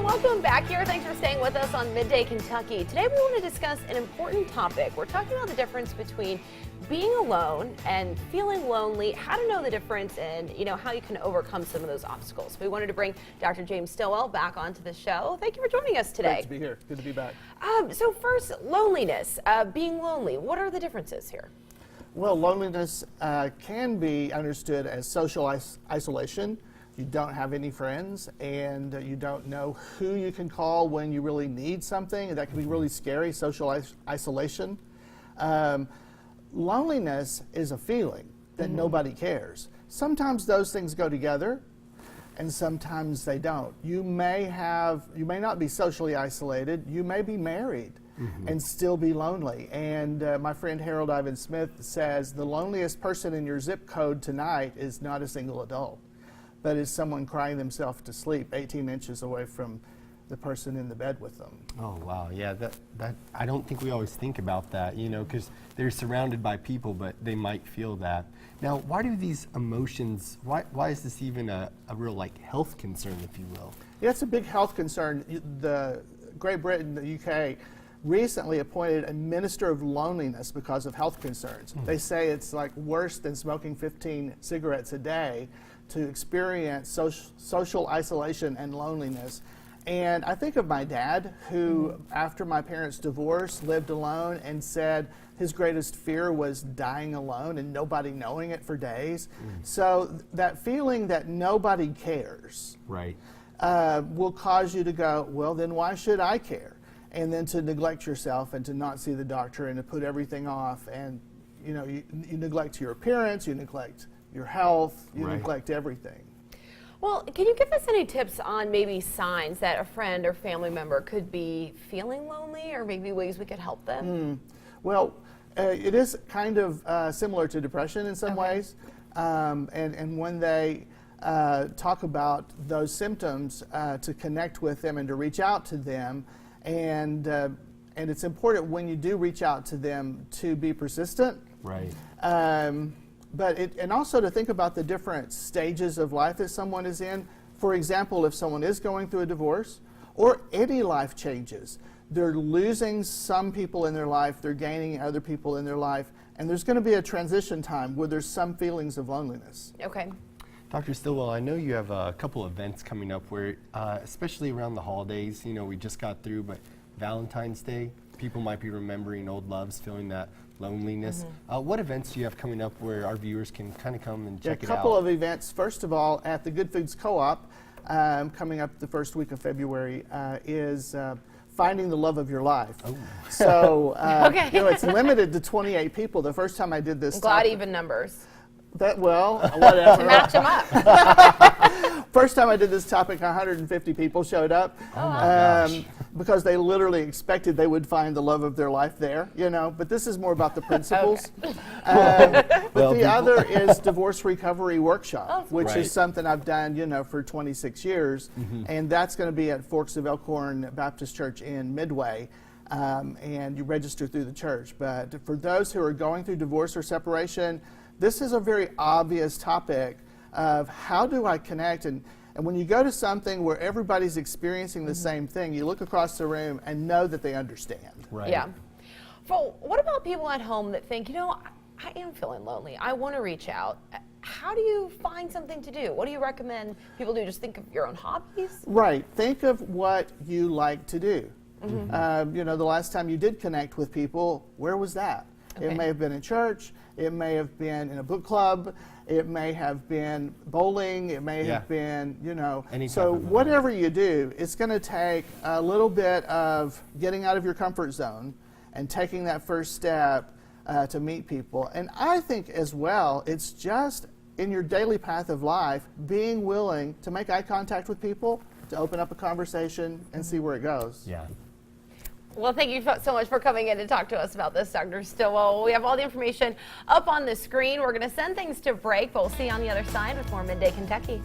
Welcome back here. Thanks for staying with us on Midday Kentucky. Today we want to discuss an important topic. We're talking about the difference between being alone and feeling lonely, how to know the difference, and how you can overcome some of those obstacles. We wanted to bring Dr. James Stillwell back onto the show. Thank you for joining us today. Great to be here. Good to be back. So first, loneliness, being lonely. What are the differences here? Well, loneliness can be understood as social isolation. You don't have any friends, and you don't know who you can call when you really need something. That can be really scary, social isolation. Loneliness is a feeling that nobody cares. Sometimes those things go together, and sometimes they don't. You may not be socially isolated. You may be married and still be lonely. And my friend Harold Ivan Smith says the loneliest person in your zip code tonight is not a single adult, but is someone crying themselves to sleep 18 inches away from the person in the bed with them. Oh, wow. Yeah, that I don't think we always think about that, because they're surrounded by people, but they might feel that. Now, why do these emotions, why is this even a real, health concern, if you will? Yeah, it's a big health concern. The Great Britain, the UK, recently appointed a minister of loneliness because of health concerns. They say it's worse than smoking 15 cigarettes a day to experience social isolation and loneliness. And I think of my dad, who, after my parents' divorce, lived alone and said his greatest fear was dying alone and nobody knowing it for days. So that feeling that nobody cares will cause you to go, well, then why should I care? And then to neglect yourself and to not see the doctor and to put everything off. And you neglect your appearance, you neglect your health, you neglect everything. Well, can you give us any tips on maybe signs that a friend or family member could be feeling lonely, or maybe ways we could help them? Well, it is kind of similar to depression in some ways. And when they talk about those symptoms, to connect with them and to reach out to them. And it's important when you do reach out to them to be persistent. Right. And also to think about the different stages of life that someone is in. For example, if someone is going through a divorce or any life changes, they're losing some people in their life, they're gaining other people in their life, and there's going to be a transition time where there's some feelings of loneliness. Okay. Dr. Stillwell, I know you have a couple events coming up where, especially around the holidays, we just got through, but Valentine's Day, people might be remembering old loves, feeling that loneliness. What events do you have coming up where our viewers can kind of come and check it out? A couple of events. First of all, at the Good Foods Co-op, coming up the first week of February, is Finding the Love of Your Life. Oh. So, it's limited to 28 people. The first time I did this, I'm glad even numbers. Whatever. To match them up. First time I did this topic, 150 people showed up. Because they literally expected they would find the love of their life there, but this is more about the principles. But the other is Divorce Recovery Workshop, which is something I've done, for 26 years, and that's going to be at Forks of Elkhorn Baptist Church in Midway, and you register through the church. But for those who are going through divorce or separation, this is a very obvious topic of how do I connect. And when you go to something where everybody's experiencing the same thing, you look across the room and know that they understand. Right. Yeah. Well, what about people at home that think, I am feeling lonely, I want to reach out. How do you find something to do? What do you recommend people do? Just think of your own hobbies? Right. Think of what you like to do. The last time you did connect with people, where was that? Okay. It may have been in church. It may have been in a book club. It may have been bowling. It may have been, So whatever you do, it's going to take a little bit of getting out of your comfort zone and taking that first step to meet people. And I think as well, it's just in your daily path of life, being willing to make eye contact with people, to open up a conversation and see where it goes. Yeah. Well, thank you so much for coming in to talk to us about this, Dr. Stillwell. We have all the information up on the screen. We're going to send things to break, but we'll see you on the other side with more Midday Kentucky.